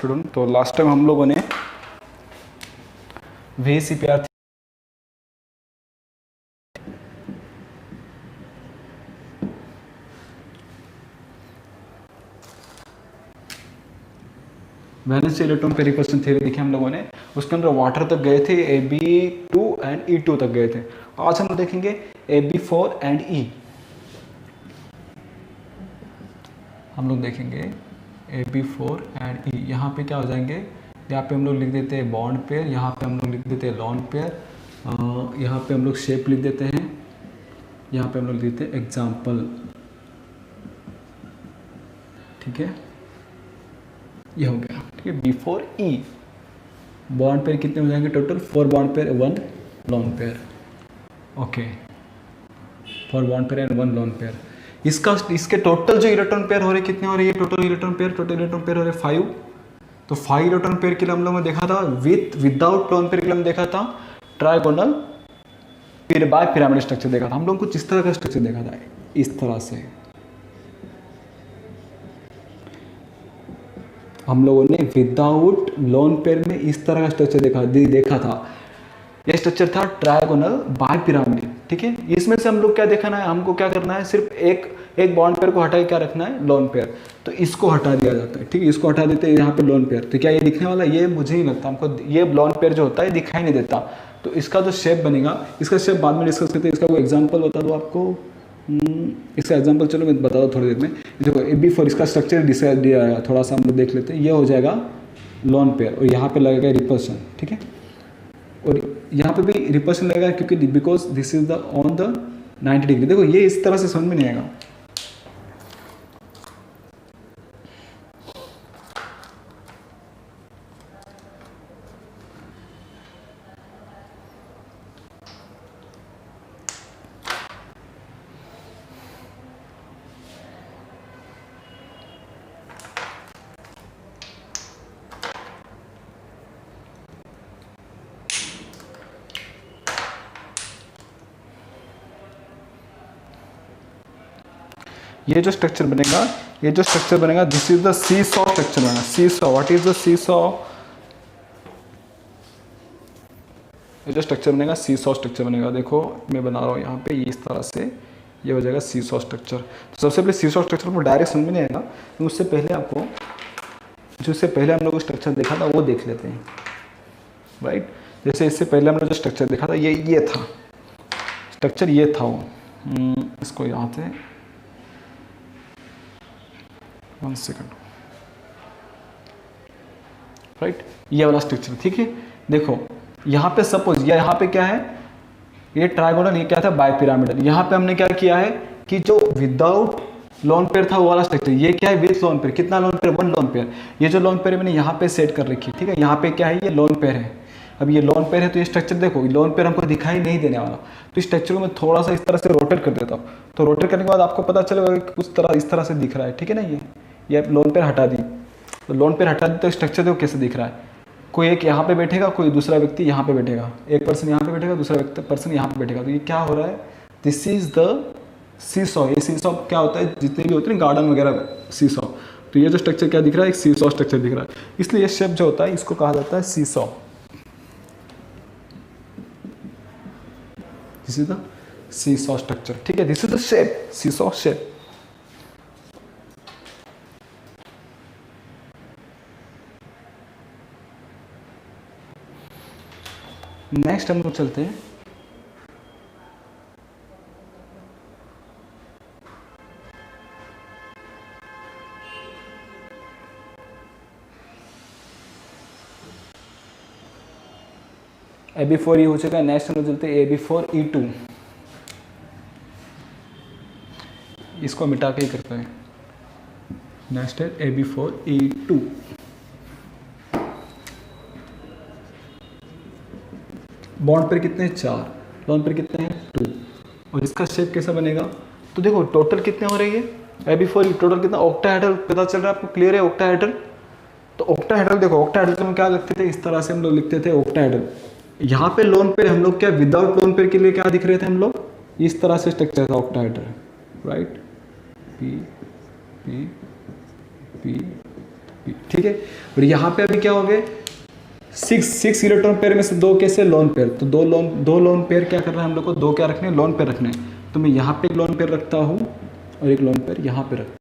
Afternoon. तो last time हम लोगों ने VCPR वैलेंस इलेक्ट्रॉन पे रिपल्शन थ्योरी देखी हम लोगों ने, उसके अंदर वाटर तक गए थे, Ab2 एंड E2 तक गए थे। आज हम देखेंगे Ab4 एंड E। हम लोग देखेंगे Ab4 एंड E। यहाँ पे क्या हो जाएंगे, यहाँ पे हम लोग लिख देते हैं बॉन्ड पेयर, यहाँ पे हम लोग लिख देते हैं लॉन पेयर, यहाँ पे हम लोग शेप लिख देते हैं, यहाँ पे हम लोग लिख देते हैं एग्जाम्पल। ठीक है, ये हो गया। ठीक है, B4E। बॉन्ड पेयर कितने हो जाएंगे total? 4 bond pair 1 lone pair. Okay, 4 bond pair and 1 lone pair. इसके टोटल जो इलेक्ट्रॉन पेयर हो रहे कितने हो रहे हैं? टोटल इलेक्ट्रॉन पेयर हो रहे 5। तो 5 इलेक्ट्रॉन पेयर के लिए हम लोगों ने देखा था विदाउट लॉन पेयर के लिए हम देखा था ट्राइगोनल बाय पिरामिड स्ट्रक्चर देखा था। हम लोग कुछ इस तरह का स्ट्रक्चर देखा था, इस तरह से हम लोगों ने विदाउट लोन पेयर में इस तरह का स्ट्रक्चर देखा था। यह स्ट्रक्चर था ट्रायगोनल बाय पिरामिड। ठीक है, इसमें से हम लोग क्या देखना है, हमको क्या करना है, सिर्फ एक बॉन्ड पेयर को हटा के क्या रखना है, लोन पेयर। तो इसको हटा दिया जाता है। ठीक है, इसको हटा देते हैं यहाँ पे लोन पेयर। तो क्या ये दिखने वाला? ये मुझे नहीं लगता, हमको ये लोन पेयर जो होता है दिखाई नहीं देता। तो इसका जो शेप बनेगा, इसका शेप बाद में डिस्कस करते हैं। इसका कोई एग्जाम्पल बता दो आपको। इसका एग्जांपल चलो मैं बता दूँ थोड़ी देर में। देखो Ab4 इसका स्ट्रक्चर थोड़ा सा हम लोग देख लेते हैं। ये हो जाएगा लॉन पेयर और यहाँ पे लगेगा रिपल्शन। ठीक है, और यहाँ पे भी रिपल्शन लगेगा क्योंकि because this is the on the 90 degree. देखो ये इस तरह से समझ में नहीं आएगा। ये जो स्ट्रक्चर बनेगा this is the seesaw structure बनेगा। Seesaw, what is the seesaw? ये जो स्ट्रक्चर बनेगा सीसॉ स्ट्रक्चर बनेगा। देखो मैं बना रहा हूँ यहाँ पे, इस तरह से ये हो जाएगा सीसॉ स्ट्रक्चर। तो सबसे पहले सीसॉ स्ट्रक्चर को डायरेक्ट समझ में नहीं आएगा, तो उससे पहले आपको जो इससे पहले हम लोग स्ट्रक्चर देखा था वो देख लेते हैं। राइट, जैसे इससे पहले हमने जो स्ट्रक्चर देखा था ये था स्ट्रक्चर, ये था वो। इसको यहाँ से 1 सेकंड। राइट, ये वाला स्ट्रक्चर। ठीक है, देखो यहाँ पे सपोज यहाँ पे क्या है, ये ट्राइगोनल, ये क्या था बाय पिरामिडल। यहाँ पे हमने क्या किया है कि जो विदाउट लोन पेयर था वो वाला स्ट्रक्चर, ये क्या है विथ लोन पेयर। कितना लोन पेयर? 1 lone pair. ये जो लोन पेयर मैंने यहाँ पे सेट कर रखी है। ठीक है, यहाँ पे क्या है, ये लोन पेयर है। अब ये लोन पेयर है तो ये स्ट्रक्चर देखो, लोन पेयर हमको दिखाई नहीं देने वाला। तो इस स्ट्रक्चर को मैं थोड़ा सा इस तरह से रोटेट कर देता हूँ। तो रोटेट करने के बाद आपको पता चलेगा कि कुछ तरह इस तरह से दिख रहा है। ठीक है ना, ये लोन पेयर हटा दी। तो लोन पेयर हटा दी तो स्ट्रक्चर देखो कैसे दिख रहा है। कोई एक यहाँ पे बैठेगा, कोई दूसरा व्यक्ति यहाँ पे बैठेगा, एक पर्सन यहाँ पे बैठेगा, दूसरा पर्सन यहाँ पे बैठेगा। तो ये क्या हो रहा है, दिस इज द सीसॉ। ये सीसॉ क्या होता है, जितने भी होते हैं गार्डन वगैरह सीसॉ। तो ये जो स्ट्रक्चर क्या दिख रहा है, एक सीसॉ स्ट्रक्चर दिख रहा है। इसलिए ये शेप जो होता है इसको कहा जाता है seesaw. This is the seesaw structure. ठीक है, this is the shape, seesaw shape. Next हम लोग चलते हैं Ab4E हो चुका है। नेक्स्ट हम लोग चलते हैं Ab4E2। इसको मिटा के ही करते हैं। नेक्स्ट है Ab4E2। बॉन्ड पर कितने हैं? 4। लोन पर कितने हैं? 2। और इसका शेप कैसा बनेगा? तो देखो टोटल कितने हो रही है Ab4E टोटल कितना? ऑक्टाहेड्रल पता चल रहा है आपको? क्लियर है ऑक्टाहेड्रल? तो ऑक्टाहेड्रल देखो, ऑक्टाहेड्रल को हम क्या लिखते थे, इस तरह से हम लोग लिखते थे ऑक्टाहेड्रल। यहाँ पे लोन पेयर हम लोग क्या विदाउट लोन पेयर के लिए क्या दिख रहे थे हम लोग, इस तरह से स्ट्रक्चर था octahedral. Right, P P P ठीक है। और यहाँ पे अभी क्या हो गए, 6 इलेक्ट्रॉन पेयर में से 2 कैसे लोन पेयर, तो 2 लोन पेयर क्या करना है हम लोग को, 2 क्या रखने हैं, लोन पेयर रखने हैं। तो मैं यहाँ पे एक लोन पेयर रखता हूँ और एक लोन पेयर यहाँ पे रखता हूँ।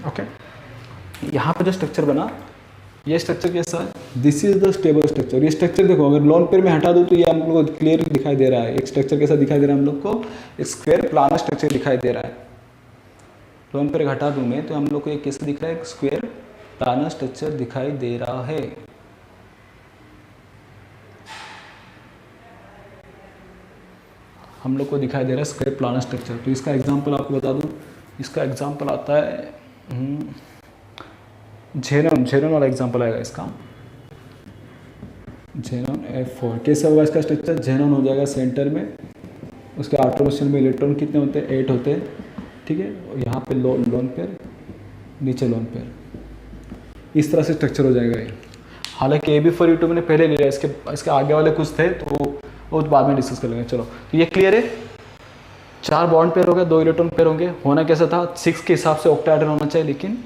ओके, यहाँ पे जो स्ट्रक्चर बना, ये स्ट्रक्चर कैसा है, this is the stable structure. ये स्ट्रक्चर देखो, अगर लोन पेयर में हटा दूँ तो ये हम लोग को क्लियर दिखाई दे रहा है। एक स्ट्रक्चर कैसा दिखाई दे रहा है हम लोग को, एक स्क्वायर प्लानर स्ट्रक्चर दिखाई दे रहा है। लोन पेयर हटा दूँ मैं तो हम लोग को एक कैसा दिख रहा है, एक स्क्वायर प्लानर स्ट्रक्चर दिखाई दे रहा है। हम लोग को दिखाई दे रहा है स्क्वायर प्लानर स्ट्रक्चर। तो इसका एग्जांपल आपको बता दूं, इसका एग्जांपल आता है झेनॉन वाला एग्जांपल आएगा इसका। झेनॉन F4 कैसे होगा इसका स्ट्रक्चर, झेनॉन हो जाएगा सेंटर में, उसके आउटर मोशन में इलेक्ट्रॉन कितने होते हैं, 8 होते हैं, ठीक है। और यहाँ पे लोन पेयर, नीचे लोन पेयर, इस तरह से स्ट्रक्चर हो जाएगा ये। हालांकि AB4E2 मैंने पहले ले लिया, इसके आगे वाले कुछ थे तो वो बाद में डिस्कस कर लेंगे। चलो, तो ये क्लियर है, 4 बॉन्ड पेयर हो गए, 2 इलेक्ट्रॉन पेयर होंगे। होना कैसा था, 6 के हिसाब से ऑक्टाहेड्रल होना चाहिए, लेकिन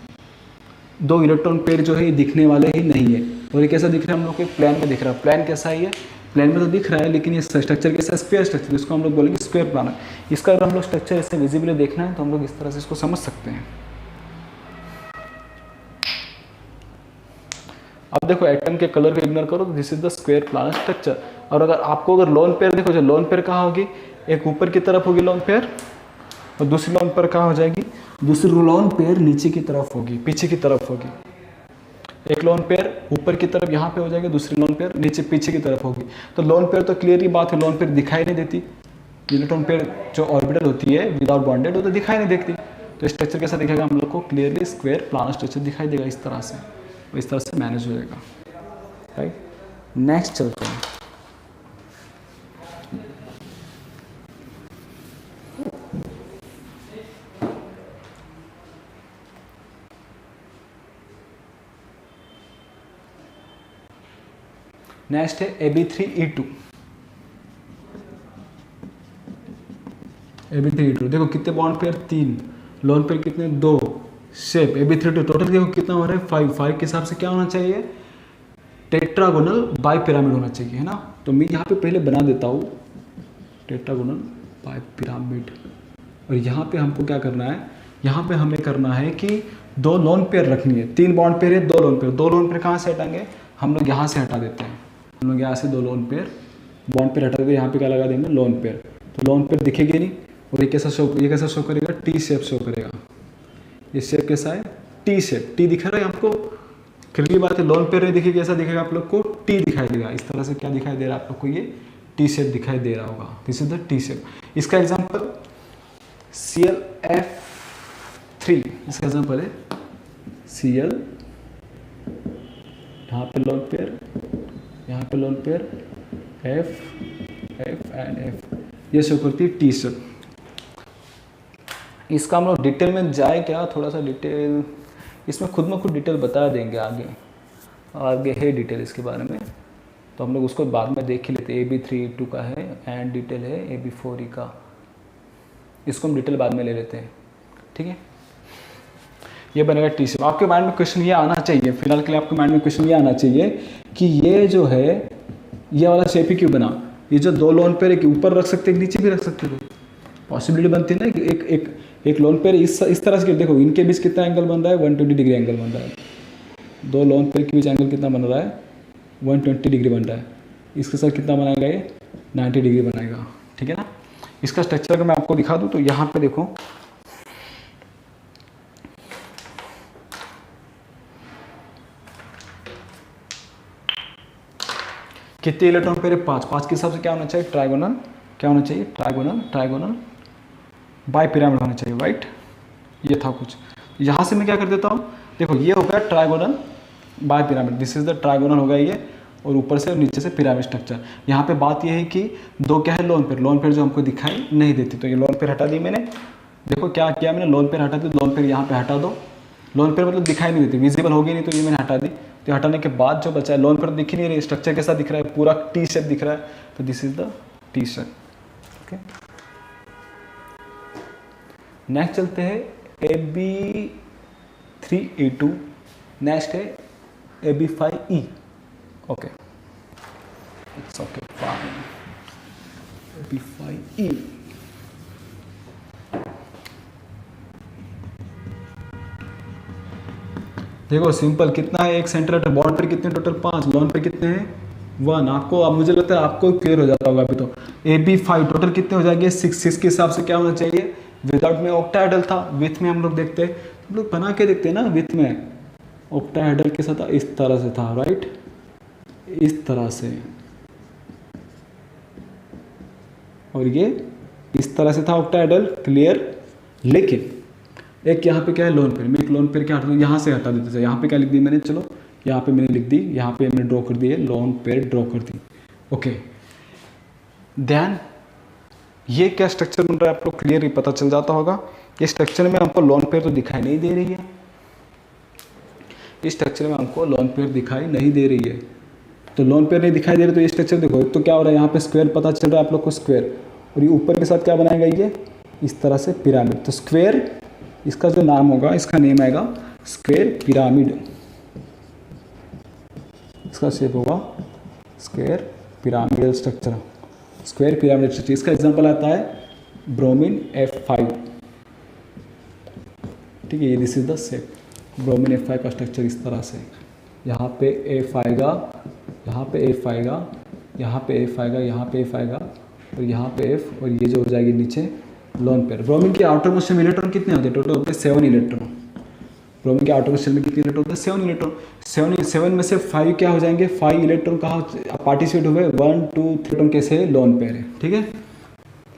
2 इलेक्ट्रॉन पेयर जो है ये दिखने वाले ही नहीं है। और ये कैसा दिख रहा है हम लोग को, प्लान में दिख रहा है। प्लान कैसा है, ये प्लान में तो दिख रहा है, लेकिन ये स्ट्रक्चर कैसा, स्क्वायर स्ट्रक्चर, इसको हम लोग बोलेंगे स्क्वायर प्लानर। इसका अगर हम लोग स्ट्रक्चर ऐसे विजिबली देखना है तो हम लोग इस तरह से इसको समझ सकते हैं। अब देखो, एटम के कलर को इग्नोर करो तो this is the square planar structure. और अगर लोन पेयर देखो, जो लोन पेयर कहाँ होगी, एक ऊपर की तरफ होगी लोन पेयर, और दूसरी लोन पेयर कहाँ हो जाएगी, दूसरी लोन पेयर नीचे की तरफ होगी, पीछे की तरफ होगी। एक लोन पेयर ऊपर की तरफ यहाँ पे हो जाएगी, दूसरी लोन पेयर नीचे पीछे की तरफ होगी। तो लोन पेयर तो क्लियर ही बात है, लोन पेयर दिखाई नहीं देती। इलेक्ट्रॉन पेयर जो ऑर्बिटल होती है विदाउट बॉन्डेड, वो तो दिखाई नहीं देखती। तो स्ट्रक्चर कैसा दिखेगा हम लोग को, क्लियरली स्क्वायर प्लानर स्ट्रक्चर दिखाई देगा इस तरह से, इस तरह से मैनेज हो जाएगा। राइट, नेक्स्ट चलते हैं। नेक्स्ट है AB3E2। AB3E2 देखो कितने बॉन्ड पेयर, 3, लोन पेयर कितने, 2, शेप AB3E2 टोटल देखो कितना हो रहा है, 5 के हिसाब से क्या होना चाहिए, टेट्रागोनल बाई पिरामिड होना चाहिए, है ना। तो मैं यहाँ पे पहले बना देता हूँ टेट्रागोनल बाई पिरामिड। और यहाँ पे हमको क्या करना है, यहाँ पे हमें करना है कि 2 लोन पेयर रखनी है। 3 बॉन्ड पेयर है, 2 लोन पेयर कहाँ से हटाएंगे, हम लोग यहाँ से हटा देते हैं। हम लोग यहाँ से 2 लोन पेयर, बॉन्ड पेयर हटा देते, यहाँ पे क्या लगा देंगे, लोन पेयर। तो लोन पेयर दिखेगी नहीं, और ये कैसा शो करेगा, टी शेप शो करेगा। ये शेप कैसा है, टी शेप, टी दिखा रहा है आपको, क्लियर बात है। लोन पेयर नहीं दिखेगी, ऐसा दिखेगा आप लोग को, टी दिखाई देगा। इस तरह से क्या दिखाई दे रहा है आप लोग को, ये टी शेप दिखाई दे रहा होगा, this is the T shape. इसका एग्जांपल ClF3, इसका एग्जांपल है Cl, यहाँ पे लोन पेयर, यहाँ पे lone pair, F and F, ये शो करती है टी शेप। इसका हम लोग डिटेल में जाए क्या, थोड़ा सा डिटेल इसमें खुद में खुद डिटेल बता देंगे आगे है डिटेल इसके बारे में, तो हम लोग उसको बाद में देख ही लेते हैं। AB3E2 का है एंड डिटेल है AB4E का, इसको हम डिटेल बाद में ले लेते हैं, ठीक है। ये बनेगा टी शेप। आपके माइंड में क्वेश्चन ये आना चाहिए, फिलहाल के लिए आपके माइंड में क्वेश्चन ये आना चाहिए कि ये जो है ये वाला शेप ही क्यों बना। ये जो 2 लोन पेयर, एक ऊपर रख सकते हैं, नीचे भी रख सकते थे, पॉसिबिलिटी बनती है ना। एक लोन पेयर इस तरह से, देखो इनके बीच कितना एंगल बन रहा है, 120 डिग्री एंगल बन रहा है। 2 लोन पेयर के बीच एंगल कितना बन रहा है, 120 डिग्री बन रहा है। इसके साथ कितना बनाएगा, ये 90 डिग्री बनाएगा, ठीक है ना। इसका स्ट्रक्चर अगर मैं आपको दिखा दूं तो यहाँ पे देखो, कितने इलेक्ट्रॉन पेयर है, 5 के हिसाब से क्या होना चाहिए, ट्राइगोनल, क्या होना चाहिए, ट्राइगोनल बाई पिरामिड होना चाहिए, राइट। ये था कुछ, यहाँ से मैं क्या कर देता हूँ, देखो ये हो गया trigonal by pyramid, this is the trigonal हो गया ये, और ऊपर से और नीचे से पिरामिड स्ट्रक्चर। यहाँ पे बात ये है कि 2 क्या है, लोन पेयर जो हमको दिखाई नहीं देती, तो ये लोन पेयर हटा दी मैंने। देखो क्या किया मैंने, लोन पेयर हटा दी, लोन पेयर यहाँ पे हटा दो। लोन पेयर मतलब दिखाई नहीं देती, विजिबल होगी नहीं, तो ये मैंने हटा दी। तो हटाने के बाद जो बचा है, लोन पेयर दिख ही नहीं रही, स्ट्रक्चर कैसा दिख रहा है, पूरा टी शेप दिख रहा है, तो this is the T shape, okay. Next चलते हैं AB3E2, नेक्स्ट है AB5E। Okay, it's okay fine, AB5E। देखो सिंपल, कितना है, एक सेंटीमीटर, बॉन्ड पर कितने टोटल 5, लोन पर कितने हैं 1। आपको, अब मुझे लगता है आपको क्लियर हो जाता होगा अभी तो। AB5 टोटल कितने हो जाएंगे 6 के हिसाब से क्या होना चाहिए, विदाउट में ऑक्टाहेड्रल था, विथ में हम लोग देखते हैं, हम लोग बना के देखते हैं ना, विथ में ऑक्टाहेड्रल के साथ इस तरह से था, राइट, इस तरह से, और ये इस तरह से था ऑक्टाहेड्रल, क्लियर। लेकिन एक यहाँ पे क्या है लोन पेयर, मैं एक लोन पेयर क्या हटा, यहाँ से हटा देते थे, यहाँ पे क्या लिख दी मैंने, चलो यहाँ पे मैंने लिख दी, यहाँ पे मैंने ड्रॉ कर दी है, लोन पेयर ड्रॉ कर दी। ओके, ध्यान, ये क्या स्ट्रक्चर बन रहा है आपको क्लियर ही पता चल जाता होगा। इस स्ट्रक्चर में हमको लोन पेयर तो दिखाई नहीं दे रही है, इस स्ट्रक्चर में हमको लोन पेयर दिखाई नहीं दे रही है, तो लोन पेयर नहीं दिखाई दे रही, तो ये स्ट्रक्चर देखो, तो क्या हो रहा है, यहाँ पे स्क्वायर पता चल रहा है आप लोग को, स्क्वायर, और ये ऊपर के साथ क्या बनाएगा, ये इस तरह से पिरामिड, तो स्क्वायर इसका जो नाम होगा, इसका नेम आएगा स्क्वायर पिरामिड, इसका शेप होगा square pyramidal structure, square pyramidal structure. इसका एग्जांपल आता है ब्रोमीन F5, ठीक है, ये this is the shape, bromine F5 का स्ट्रक्चर इस तरह से, यहाँ पे F आएगा, यहाँ पे F आएगा, यहाँ पे F आएगा, यहाँ पे F आएगा, और यहाँ पे F, और ये जो हो जाएगी नीचे लोन पेयर। ब्रोमीन के आउटर मोस्ट में इलेक्ट्रॉन कितने होते हैं, टोटल होते हैं 7 इलेक्ट्रॉन। ब्रोमीन के आउटर मोस्ट में कितने इलेक्ट्रॉन होते हैं, 7 इलेक्ट्रॉन। 7 में से 5 क्या हो जाएंगे, 5 इलेक्ट्रॉन कहाँ पार्टिसिपेट हुए, 1 2 3 इलेक्ट्रॉन कैसे लोन पेयर है, ठीक है।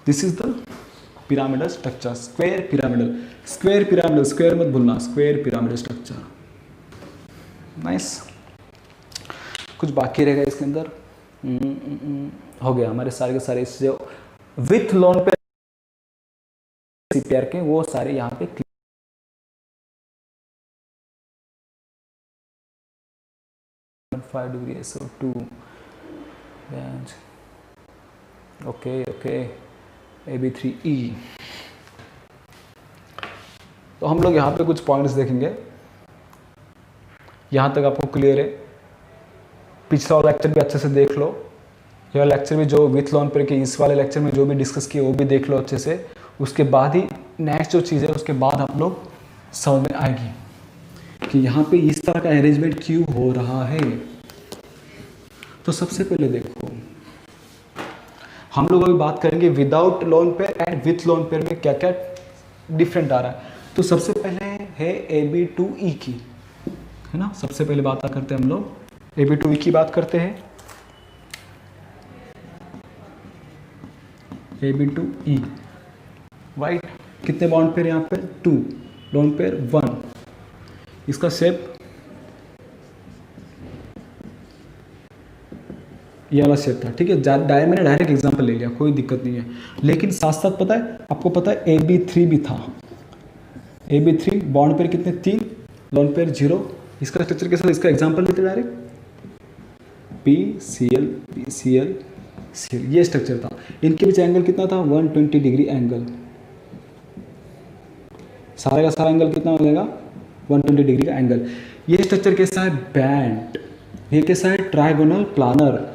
This is the pyramidal structure, square pyramidal, square pyramidal, square मत भूलना, स्क्वायर पिरामिडल स्ट्रक्चर। नाइस, कुछ बाकी रहेगा इसके अंदर, हो गया हमारे सारे के सारे, इससे विथ लोन पेयर पेयर के वो सारे यहाँ पे 5 degree SO2, okay okay, AB3E। तो हम लोग यहाँ पे कुछ पॉइंट्स देखेंगे, यहाँ तक आपको क्लियर है, पिछला लेक्चर भी अच्छे से देख लो, यह लेक्चर भी जो विथ लोन पेयर के इस वाले लेक्चर में जो भी डिस्कस किए वो भी देख लो अच्छे से, उसके बाद ही नेक्स्ट जो चीज़ है उसके बाद आप लोग समझ में आएगी कि यहाँ पे इस तरह का अरेंजमेंट क्यों हो रहा है। तो सबसे पहले देखो, हम लोग अभी बात करेंगे without loan pair and with lone pair में क्या क्या डिफरेंट आ रहा है। तो सबसे पहले है AB2E की, है ना, सबसे पहले बात करते हैं हम लोग AB2E की बात करते हैं। AB2E, राइट, कितने बॉन्ड पेयर यहाँ पे 2, लोन पेयर 1, इसका शेप ये वाला शेप था, ठीक है। मैंने डायरेक्ट एग्जांपल ले लिया, कोई दिक्कत नहीं है, लेकिन साथ साथ पता है आपको, पता है AB3 भी था, AB3 बॉन्ड पेयर कितने 3, लोन पेयर 0, इसका स्ट्रक्चर के साथ इसका एग्जांपल लेते डायरेक्ट PCl PCl CL, ये स्ट्रक्चर था, इनके बीच एंगल कितना था 120 डिग्री एंगल, सारे का सारा एंगल कितना हो जाएगा 120 डिग्री का एंगल। ये स्ट्रक्चर कैसा है बैंड, ये कैसा है ट्राइगोनल प्लानर,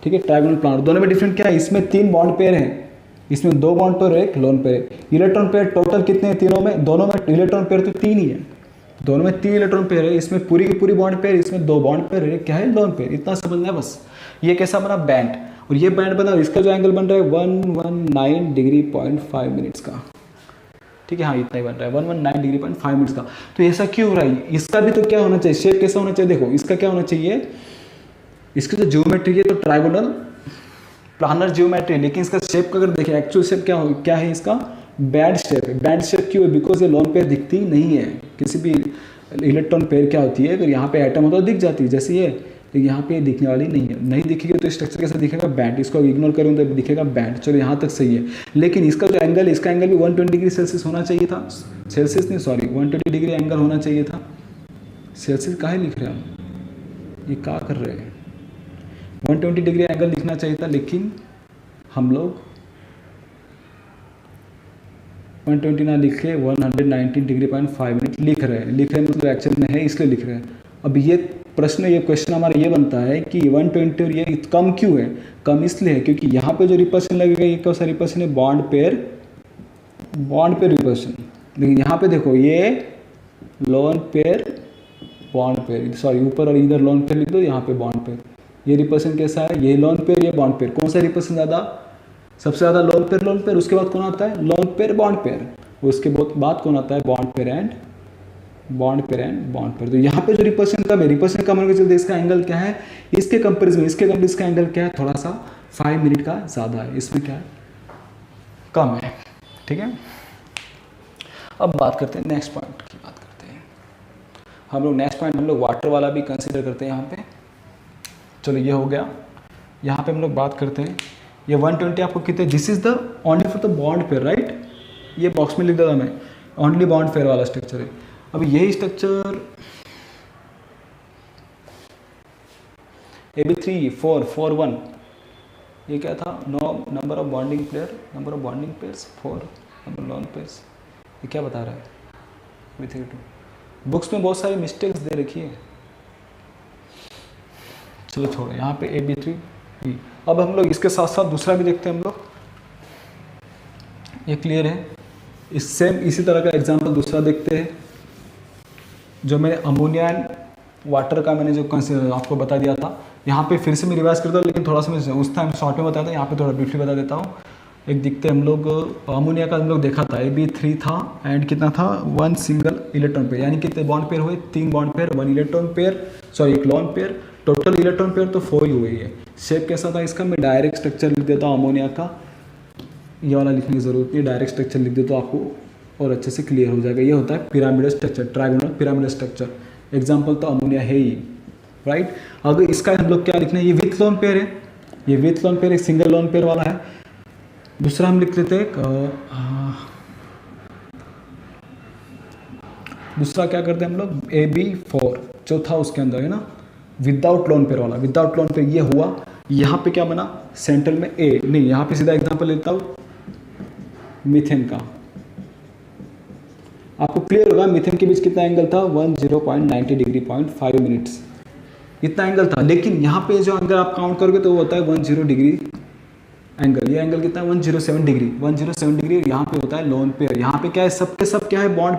ठीक है, ट्राइगोनल प्लानर। दोनों में डिफरेंट क्या है, इसमें 3 बॉन्ड पेयर हैं, इसमें 2 बॉन्ड पेयर, एक lone pair. Electron pair total कितने हैं तीनों में, दोनों में इलेक्ट्रॉन पेयर तो 3 ही है, दोनों में 3 इलेक्ट्रॉन पेयर है, इसमें पूरी की पूरी बॉन्ड पेयर, इसमें 2 बॉन्ड पेयर है, क्या है लोन पेयर, इतना समझना है बस। ये कैसा बना बैंड, और ये बैंड बना, इसका जो एंगल बन रहा है 119 डिग्री 0.5 मिनट्स का, ठीक है, हाँ इतना ही बन रहा है 119 डिग्री 0.5 मिनट्स का। तो ऐसा क्यों हो रहा है, इसका भी तो क्या होना चाहिए, शेप कैसा होना चाहिए, देखो इसका क्या होना चाहिए, इसकी जो ज्योमेट्री है तो ट्राइगोनल प्लानर ज्योमेट्री, लेकिन इसका शेप का अगर देखें एक्चुअल शेप क्या है इसका बैंड शेप है। बैंड शेप क्यों है, बिकॉज ये लोन पेयर दिखती नहीं है, किसी भी इलेक्ट्रॉन पेयर क्या होती है, अगर यहाँ पे एटम होता तो दिख जाती है जैसे ये, लेकिन यहाँ पे दिखने वाली नहीं है, नहीं दिखेगी तो स्ट्रक्चर कैसा दिखेगा बैंड, इसको इग्नोर करूँ तो दिखेगा बैंड। चलो यहाँ तक सही है, लेकिन इसका जो एंगल है, इसका एंगल भी 120 डिग्री सेल्सियस होना चाहिए था, सेल्सियस नहीं सॉरी 120 डिग्री एंगल होना चाहिए था, सेल्सियस काहे लिख रहे हैं हम, ये क्या कर रहे हैं, 120 डिग्री एंगल लिखना चाहिए था, लेकिन हम लोग 120 ना लिख के 119 डिग्री पॉइंट 5 मिनट लिख रहे हैं मतलब एक्चुअल में है इसलिए लिख रहे हैं। अब ये प्रश्न, ये क्वेश्चन हमारा ये बनता है कि 120 और ये कम क्यों है? कम इसलिए है क्योंकि यहाँ पे जो रिपल्शन लगेगा ये कौन सा रिपल्शन है? Bond pair repulsion. लेकिन यहाँ पे देखो ये loan pair bond pair, sorry ऊपर और इधर लोन पेयर लिख दो, यहाँ पे बॉन्ड पेयर। ये रिपल्शन कैसा है? ये लोन पेयर, ये बॉन्ड पेयर। कौन सा रिपल्शन ज़्यादा? सबसे ज़्यादा लोन पेयर, उसके बाद कौन आता है? लोन पेयर बॉन्ड पेयर, उसके बाद कौन आता है? Bond pair and bond pair. तो यहाँ पे जो रिपल्शन कम है, रिपल्शन कम होने के चलते इसका एंगल क्या है? इसके कंपेरिजन में इसका एंगल क्या है? थोड़ा सा 5 मिनट का ज़्यादा है, इसमें क्या है? कम है। ठीक है, अब बात करते हैं नेक्स्ट पॉइंट की। बात करते हैं हम लोग नेक्स्ट पॉइंट, हम लोग वाटर वाला भी कंसिडर करते हैं यहाँ पे। चलो ये हो गया। यहाँ पे हम लोग बात करते हैं ये 120 आपको कितने, this is the only for the bond pair, right? ये बॉक्स में लिख देता मैं, ओनली बॉन्ड पेयर वाला स्ट्रक्चर है। अब यही स्ट्रक्चर AB3 4 ये क्या था? Number of bonding pairs 4 number lawn pairs. ये क्या बता रहा है? AB3 बुक्स में बहुत सारी मिस्टेक्स दे रखी है। चलो छोड़ो, यहाँ पे AB3। अब हम लोग इसके साथ साथ दूसरा भी देखते हैं हम लोग, ये क्लियर है। इसी तरह का एग्जांपल दूसरा देखते हैं, जो मैंने अमोनिया एंड वाटर का मैंने जो आपको बता दिया था। यहाँ पे फिर से मैं रिवाइज करता हूँ, लेकिन थोड़ा सा मैं उस टाइम शॉर्ट में बताया था, यहाँ पे थोड़ा ब्रीफली बता देता हूँ। एक दिखते हम लोग अमोनिया का हम लोग देखा था, AB3 था एंड कितना था? 1 सिंगल इलेक्ट्रॉन पेयर, यानी कितने बॉन्ड पेयर हुए? 3 bond pair, 1 electron pair, sorry 1 lone pair. Total electron pair तो 4 ही हुए है। शेप कैसा था इसका? मैं डायरेक्ट स्ट्रक्चर लिख देता हूँ अमोनिया का, ये वाला लिखने की जरूरत नहीं, डायरेक्ट स्ट्रक्चर लिख देता हूँ आपको और अच्छे से क्लियर हो जाएगा। ये होता है pyramidal structure, trigonal pyramidal structure. Example तो अमोनिया है ही, राइट? अगर इसका हम लोग क्या लिखना है? ये विथ लोन पेयर है, ये विथ लोन पेयर एक सिंगल लोन पेयर वाला है। दूसरा हम लिख लेते हैं, दूसरा क्या करते हैं हम लोग? AB4 चौथा उसके अंदर है ना, विदाउट लोन पेयर वाला। विदाउट लोन पेयर ये हुआ, यहाँ पे क्या बना? सेंट्रल में A नहीं, यहाँ पे सीधा एग्जांपल लेता हूँ मीथेन का। आपको क्लियर होगा मीथेन के बीच कितना एंगल था? 10.90 डिग्री 0.5 मिनट्स, इतना एंगल था। लेकिन यहाँ पे जो एंगल आप काउंट करोगे तो वो होता है 10 डिग्री एंगल। ये एंगल कितना है? 107 डिग्री। 107 डिग्री। यहाँ पे होता है लोन पेयर। यहाँ पे क्या है? सबके सब क्या है? बॉन्ड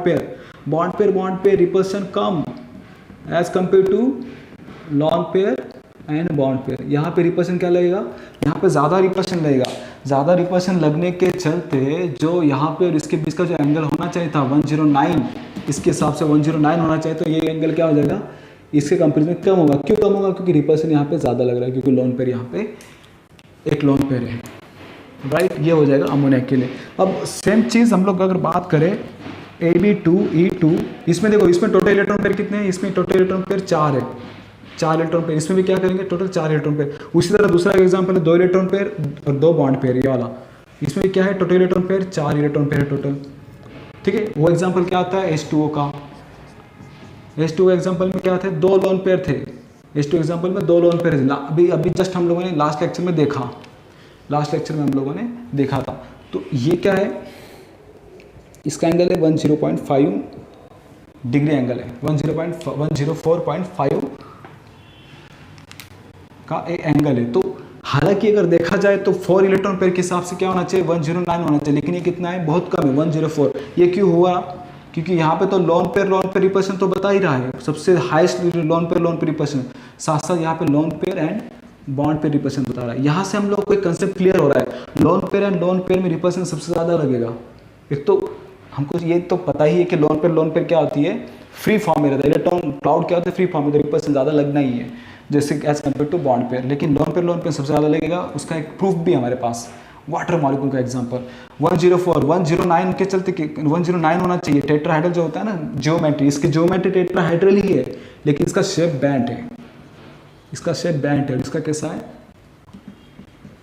पेयर रिपल्शन कम as compare to lone pair and bond pair. यहाँ पे रिपल्शन क्या लगेगा? यहाँ पे ज़्यादा रिपल्शन लगेगा। ज़्यादा रिपल्शन लगने के चलते जो यहाँ पे और इसके बीच का जो एंगल होना चाहिए था 109, इसके हिसाब से 109 होना चाहिए, तो ये एंगल क्या हो जाएगा? इसके कंपेरिजन कम होगा। क्यों कम होगा? क्योंकि रिपल्शन यहाँ पे ज़्यादा लग रहा है, क्योंकि लोन पेयर यहाँ पे एक लोन पेयर है, राइट? ये हो जाएगा अमोनिया के लिए। अब सेम चीज़ हम लोग अगर बात करें AB2E2, इसमें देखो, इसमें टोटल इलेक्ट्रॉन पेयर कितने हैं? इसमें टोटल इलेक्ट्रॉन पेयर 4 है, 4 इलेक्ट्रॉन पेयर। इसमें भी क्या करेंगे? Total 4 electron pair. उसी तरह दूसरा एग्जांपल है 2 इलेक्ट्रॉन पेयर और 2 बॉन्ड पेयर, ये वाला। इसमें भी क्या है? Total electron pair 4 electron pair है टोटल, ठीक है? वो एग्जाम्पल क्या आता है? H2O का। H2O एग्जाम्पल में क्या थे? 2 लोन पेयर थे। H2O एग्जाम्पल में 2 लोन पेयर थे। अभी जस्ट हम लोगों ने लास्ट लेक्चर में देखा, था। तो ये क्या है? इसका एंगल है 10.5 डिग्री एंगल है, 104.5 का एक एंगल है। तो हालांकि अगर देखा जाए तो 4 इलेक्ट्रॉन पेयर के हिसाब से क्या होना चाहिए? 109 होना चाहिए, लेकिन ये कितना है? बहुत कम है, 104। ये क्यों हुआ? क्योंकि यहाँ पे तो लोन पेयर रिपल्शन तो बता ही रहा है, सबसे हाईएस्ट लोन पेयर रिपल्शन, साथ साथ यहाँ पे loan pair and bond pair repulsion बता रहा है। यहाँ से हम लोग को एक कंसेप्ट क्लियर हो रहा है, लोन पेयर में रिपल्शन सबसे ज़्यादा लगेगा। एक तो हमको ये तो पता ही है कि लोन पेयर क्या होती है? फ्री फॉर्म में रहता है। इलेक्ट्रॉन क्लाउड क्या होता है? फ्री फॉर्म में, तो रिपल्शन ज़्यादा लगना ही है, जैसे as compare to bond pair. लेकिन लोन पेयर सबसे ज़्यादा लगेगा, उसका एक प्रूफ भी हमारे पास, वाटर मॉलिक्यूल का एग्जांपल। 104 109 के चलते 109 होना चाहिए। टेट्राहाइड्रल जो होता है ना, जियोमेट्री, इसकी जियोमेट्री टेट्राहाइड्रल ही है, लेकिन इसका शेप बैंड है, इसका कैसा है?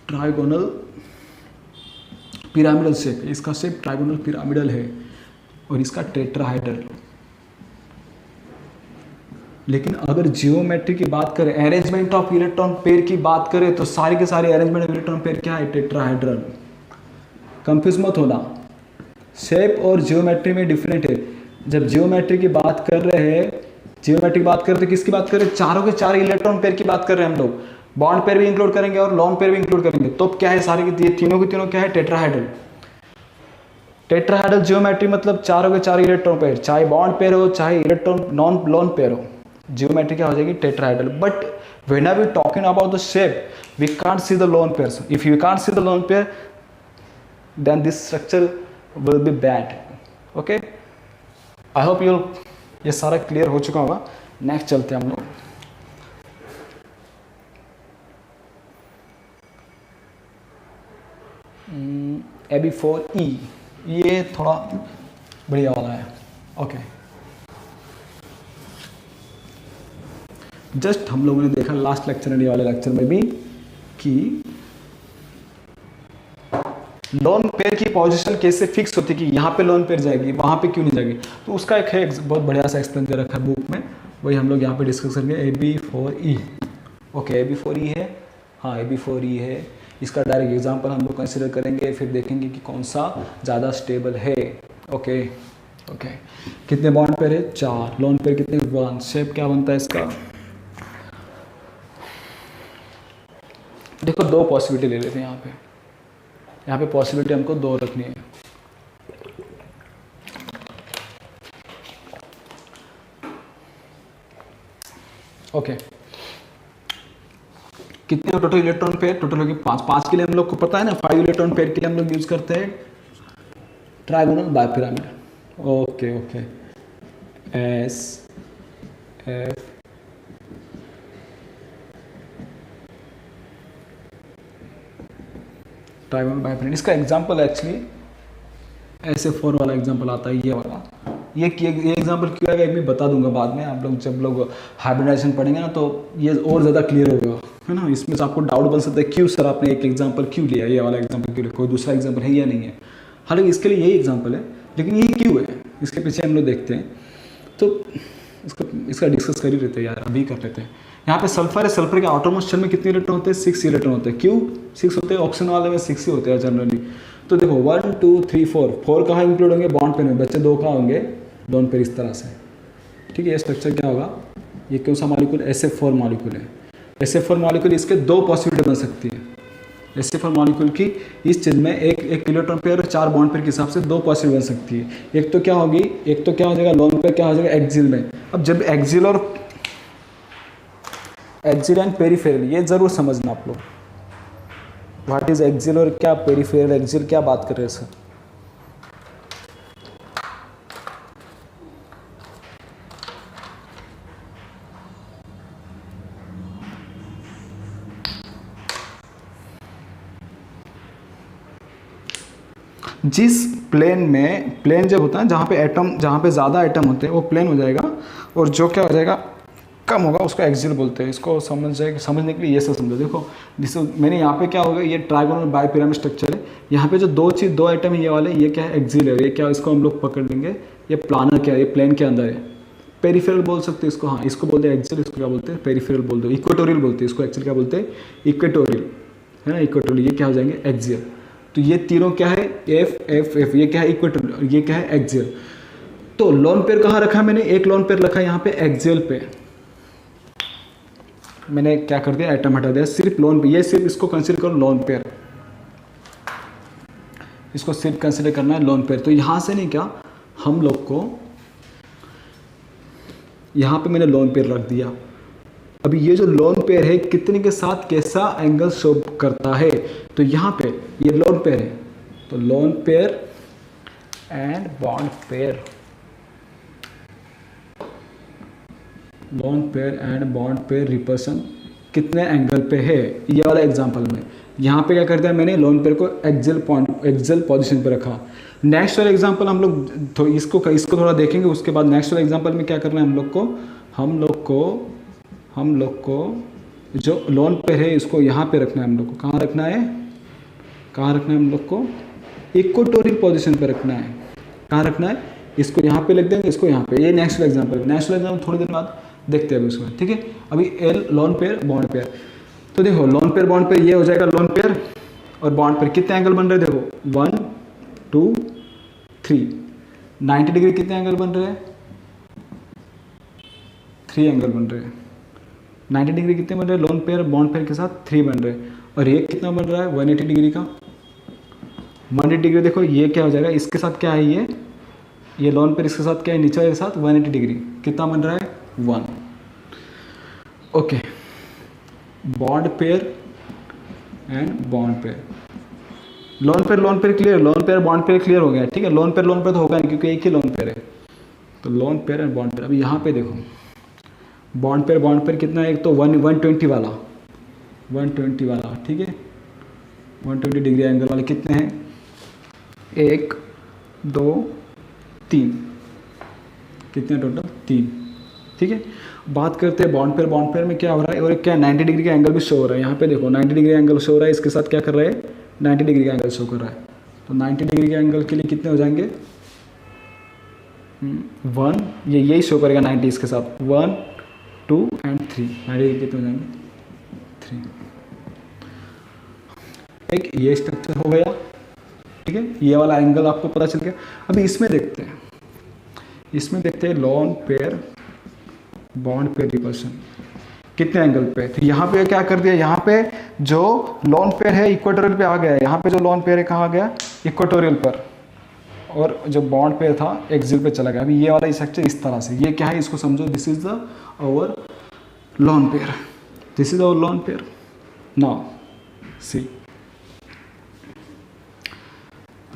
ट्राइगोनल पिरामिडल शेप है, इसका शेप ट्राइगोनल पिरामिडल है और इसका टेट्राहाइड्रल। लेकिन अगर जियोमेट्री की बात करें, अरेंजमेंट ऑफ इलेक्ट्रॉन पेयर की बात करें, तो सारे अरेंजमेंट ऑफ इलेक्ट्रॉन पेयर क्या है? टेट्राहाइड्रल। कंफ्यूज मत होना, शेप और जियोमेट्री में डिफरेंट है। जब जियोमेट्री की बात कर रहे हैं, जियोमेट्री की बात कर रहे हैं, किसकी बात कर रहे हैं? चारों के चार इलेक्ट्रॉन पेयर की बात कर रहे हैं हम लोग। बॉन्ड पेयर भी इंक्लूड करेंगे और लोन पेयर भी इंक्लूड करेंगे। तो क्या है, सारे के तीनों के तीनों क्या है? टेट्राहेड्रल। टेट्राहेड्रल जियोमेट्री मतलब चारों के चार इलेक्ट्रॉन पेयर, चाहे बॉन्ड पेयर हो चाहे इलेक्ट्रॉन नॉन लोन पेयर हो, जियोमेट्री क्या हो जाएगी? Tetrahedral. But when are we talking about the shape, we can't see the lone pair. If you can't see the lone pair, then this structure will be bad. Okay, I hope ये सारा clear हो चुका होगा। Next चलते हैं हम लोग। AB4E, ये थोड़ा बढ़िया वाला है। ओके, जस्ट हम लोगों ने देखा लास्ट लेक्चर में, वाले लेक्चर में भी, कि लोन पेयर की पोजीशन कैसे फिक्स होती है, कि यहाँ पे लोन पेयर जाएगी, वहाँ पे क्यों नहीं जाएगी। तो उसका एक है, बहुत बढ़िया सा एक्सप्लेन दे रखा है बुक में, वही हम लोग यहाँ पे डिस्कस करेंगे। AB4E। ओके, AB4E है, हाँ AB4E है। इसका डायरेक्ट एग्जांपल हम लोग कंसिडर करेंगे, फिर देखेंगे कि कौन सा ज़्यादा स्टेबल है। ओके ओके, कितने बॉन्ड पेयर है? 4। लोन पेयर कितने? 1। शेप क्या बनता है इसका? देखो, 2 पॉसिबिलिटी ले लेते हैं यहाँ पे पॉसिबिलिटी हमको 2 रखनी है। ओके, कितने टोटल इलेक्ट्रॉन पेयर? टोटल होगी 5। 5 के लिए हम लोग को पता है ना, 5 इलेक्ट्रॉन पेयर के लिए हम लोग यूज करते हैं trigonal bipyramid. Okay okay, S F trigonal bipyramid. इसका एग्जांपल एक्चुअली SF4 वाला एग्जांपल आता है, ये वाला। ये एग्जांपल क्यों आएगा, एक भी बता दूंगा बाद में। आप लोग जब लोग हाइब्रिडाइजेशन पढ़ेंगे ना, तो ये और ज़्यादा क्लियर होगा, है ना। इसमें से आपको डाउट बन सकता है, क्यों सर आपने एक एग्जांपल क्यों लिया, ये वाला एग्जांपल क्यों लिया, कोई दूसरा एग्जांपल है या नहीं है। हालांकि इसके लिए यही एग्जांपल है, लेकिन ये क्यों है, इसके पीछे हम लोग देखते हैं। तो इसका डिस्कस कर ही लेते हैं यार, अभी कर लेते हैं। यहाँ पे सल्फर है, सल्फर के आउटरमोस्ट शेल में कितने इलेक्ट्रॉन होते हैं? 6 इलेक्ट्रॉन होते हैं। क्यों 6 होते हैं? ऑक्सीजन वाले में 6 ही होते हैं जनरली। तो देखो 1 2 3 4 कहाँ इंक्लूड होंगे? बॉन्ड पेयर में। बच्चे 2 कहाँ होंगे? Lone pair. इस तरह से, ठीक है। ये स्ट्रक्चर क्या होगा? ये कौन सा मॉलिक्यूल? SF4 मॉलिक्यूल है। SF4 मॉलिक्यूल, इसके 2 पॉसिबिलिटी बन सकती है। SF4 मॉलिक्यूल की इस चीज़ में एक इलेक्ट्रॉन पेयर और 4 बॉन्ड पेयर के हिसाब से 2 पॉसिबिलिटी बन सकती है। एक तो क्या होगी, एक तो क्या हो जाएगा, लोन पेयर क्या हो जाएगा एक्सियल में। अब जब एक्सियल एंड पेरिफेरल, ये जरूर समझना आप लोग, व्हाट इज एक्सियल और क्या पेरिफेरल। एक्सियल क्या बात कर रहे हैं सर? जिस प्लेन में, प्लेन जब होता है जहाँ पे एटम, जहाँ पे ज़्यादा एटम होते हैं वो प्लेन हो जाएगा, और जो क्या हो जाएगा, कम होगा, उसको एक्सियल बोलते हैं। इसको समझने के लिए ये सब समझो। देखो जिससे मैंने यहाँ पे क्या होगा, ये ट्राइगोनल बाइपिरामिड स्ट्रक्चर है। यहाँ पे जो 2 एटम है, ये वाले, ये क्या है? एक्सियल है। ये क्या, इसको हम लोग पकड़ लेंगे, ये प्लानर क्या है? ये प्लेन के अंदर है। पेरिफेरल बोल सकते हैं इसको, हाँ इसको बोलते हैं एक्सियल, इसको क्या बोलते हैं? पेरिफेरल बोल दो। इक्वेटोरियल बोलते हैं इसको, एक्चुअली क्या बोलते हैं? इक्वेटोरियल, है ना, इक्वेटोरियल। ये क्या हो जाएंगे? एक्सियल। तो ये तीनों क्या है? F F F. ये क्या है? इक्वेटोरियल। ये क्या है? एक्सियल। तो लोन पेयर कहाँ रखा मैंने? एक लोन पेयर रखा यहाँ पे एक्सियल पे। मैंने क्या कर दिया? एटम हटा दिया, सिर्फ लोन पे। ये सिर्फ इसको कंसिडर करो लोन पेयर, इसको सिर्फ कंसिडर करना है लोन पेयर। तो यहाँ से नहीं, क्या हम लोग को यहाँ पे मैंने लोन पेयर रख दिया। अभी ये जो लोन पेयर है, कितने के साथ कैसा एंगल शो करता है? तो यहाँ पे ये लोन पेयर है, तो lone pair and bond pair, loan pair and bond pair repulsion कितने एंगल पे है, ये वाला एग्जांपल में। यहाँ पे क्या कर दिया मैंने? लोन पेयर को एक्सियल पोजीशन पे रखा। नेक्स्ट वाला एग्जांपल हम लोग तो इसको थोड़ा देखेंगे, उसके बाद नेक्स्ट वाला एग्जांपल में क्या करना है हम लोग को जो लोन पेयर है इसको यहाँ पे रखना है। हम लोग को कहाँ रखना है? हम लोग को इक्वेटोरियल पोजीशन पे रखना है। कहाँ रखना है? इसको यहाँ पे लिख देंगे, इसको यहाँ पे। ये नेक्स्ट एग्जांपल थोड़ी देर बाद देखते हैं अभी उसमें, ठीक है। अभी L loan pair bond pair, तो देखो लोन पेयर बॉन्ड पेयर ये हो जाएगा लोन पेयर और बॉन्ड पेयर। कितने एंगल बन रहे हैं? देखो 1 2 3। 90 डिग्री कितने एंगल बन रहे हैं? 3 एंगल बन रहे हैं। 90 डिग्री कितने बन रहे हैं? लोन पेयर बॉन्ड पेयर के साथ 3 बन रहे हैं। और ये कितना बन रहा है? 180 डिग्री का। 180 डिग्री देखो ये क्या हो जाएगा, इसके साथ क्या है, ये लोन पेयर इसके साथ क्या है, नीचे वाले के साथ 180 डिग्री कितना बन रहा है? 1। Okay, bond pair and bond pair. Lone pair clear, loan pair bond pair clear हो गया, ठीक है। लोन पेयर तो होगा नहीं क्योंकि एक ही लोन पेयर है, तो lone pair and bond pair. अभी यहाँ पे देखो बॉन्ड पेयर कितना है? एक तो 120 वाला, 120 वाला, ठीक है, 120 डिग्री एंगल वाले कितने हैं? 1 2 3, कितने टोटल? 3, ठीक है। बात करते हैं बॉन्ड पेयर में क्या हो रहा है, और क्या 90 डिग्री का एंगल भी शो हो रहा है। यहाँ पे देखो 90 डिग्री एंगल शो हो रहा है, इसके साथ क्या कर रहा है? 90 डिग्री का एंगल शो कर रहा है। तो 90 डिग्री के एंगल के लिए कितने हो जाएंगे? 1, ये यही शो करेगा 90 इसके साथ, 1 2 एंड 3, 90 डिग्री कितने हो जाएंगे? 3। एक ये स्ट्रक्चर हो गया, ठीक है, ये वाला एंगल आपको पता चल गया। अभी इसमें देखते हैं loan pair bond pair repulsion कितने एंगल पे। तो यहाँ पे क्या कर दिया, यहाँ पे जो लोन पेयर है इक्वेटोरियल पे आ गया है, यहाँ पे जो लोन पेयर है कहाँ आ गया? इक्वेटोरियल पर, और जो बॉन्ड पेयर था एक्सियल पे चला गया। अभी ये वाला स्ट्रक्चर इस तरह से, ये क्या है इसको समझो, this is the our lone pair, this is our lone pair. Now see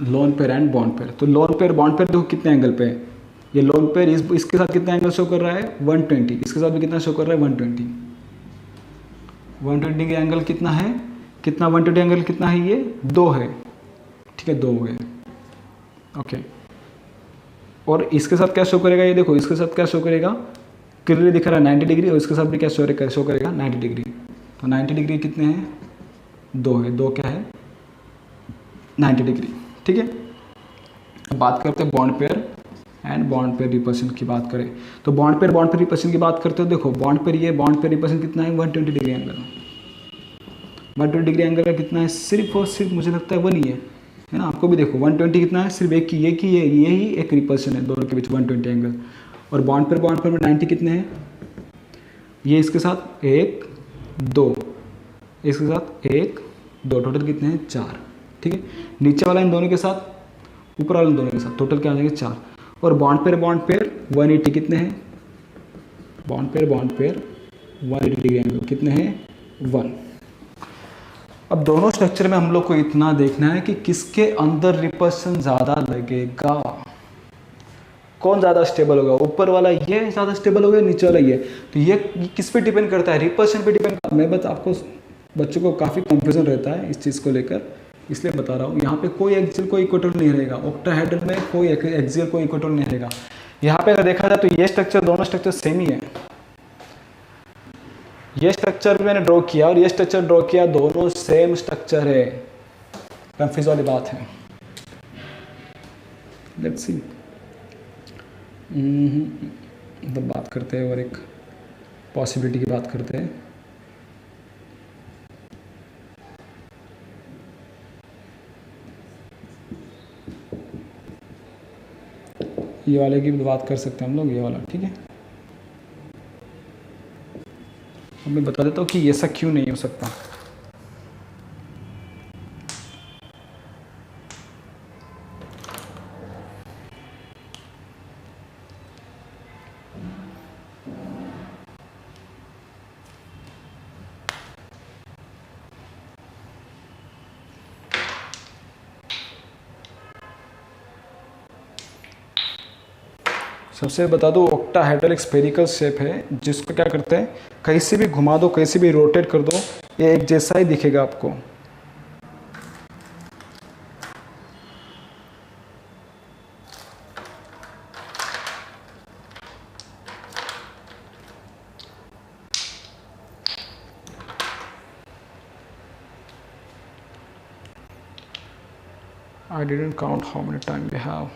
lone pair and bond pair. तो लोन पेयर बॉन्ड पेयर देखो कितने एंगल पे है। ये लोन पेयर इसके साथ कितना एंगल शो कर रहा है? 120। इसके साथ भी कितना शो कर रहा है? 120। 120 डिग्री एंगल कितना है? कितना 120 एंगल कितना है? ये 2 है, ठीक है, 2 हो गए। ओके, और इसके साथ क्या शो करेगा? ये देखो इसके साथ क्या शो करेगा? क्लियरली दिख रहा है 90 डिग्री, और इसके साथ भी क्या शो करेगा? 90 डिग्री। तो 90 डिग्री कितने हैं? 2 है, 2 क्या है? 90 डिग्री, ठीक है। अब बात करते हैं bond pair and bond pair repulsion की बात करें तो बॉन्ड पेयर रिपल्शन की बात करते हो। देखो बॉन्ड पेयर रिपल्शन कितना है? 120 डिग्री एंगल। 120 डिग्री एंगल का कितना है? सिर्फ और सिर्फ मुझे लगता है 1 ही है ना। आपको भी देखो 120 कितना है? सिर्फ एक ही यही एक रिपल्शन है दोनों के बीच 120 एंगल। और बॉन्ड पेयर में 90 कितने हैं? ये इसके साथ 1 2, इसके साथ 1 2, टोटल कितने हैं? 4, ठीक है। नीचे वाला इन दोनों के साथ, ऊपर वाले इन दोनों के साथ, टोटल क्या आ जाएंगे? 4। और बॉन्ड पेयर 180 कितने हैं? बॉन्ड पेयर 180 डिग्री एंगल कितने हैं? 1। अब दोनों स्ट्रक्चर में हम लोग को इतना देखना है कि किसके अंदर रिपल्शन ज़्यादा लगेगा, कौन ज़्यादा स्टेबल होगा, ऊपर वाला ये ज़्यादा स्टेबल होगा, नीचे वाला ये। तो ये किस पे डिपेंड करता है? रिपल्शन पे डिपेंड करता है। मैं बस आपको बच्चों को काफ़ी कंफ्यूजन रहता है इस चीज़ को लेकर, इसलिए बता रहा हूँ। यहाँ पे कोई एक्सियल कोई इक्वेटोरियल नहीं रहेगा, ऑक्टाहेड्रल में कोई एक्सियल कोई इक्वेटोरियल नहीं रहेगा। यहाँ पे अगर देखा जाए तो ये स्ट्रक्चर, दोनों स्ट्रक्चर सेम ही है। ये स्ट्रक्चर भी मैंने ड्रॉ किया और ये स्ट्रक्चर ड्रॉ किया, दोनों सेम स्ट्रक्चर है। कंफ्यूज वाली बात है। लेट्स सी, मतलब बात करते हैं और एक पॉसिबिलिटी की बात करते हैं। ये वाले की भी बात कर सकते हैं हम लोग, ये वाला, ठीक है। अब मैं बता देता हूँ कि ऐसा क्यों नहीं हो सकता। सबसे बता दो, ऑक्टाहेड्रल एक स्फेरिकल शेप है जिसको क्या करते हैं, कहीं से भी घुमा दो, कहीं से भी रोटेट कर दो, ये एक जैसा ही दिखेगा आपको। I didn't count how many time we have.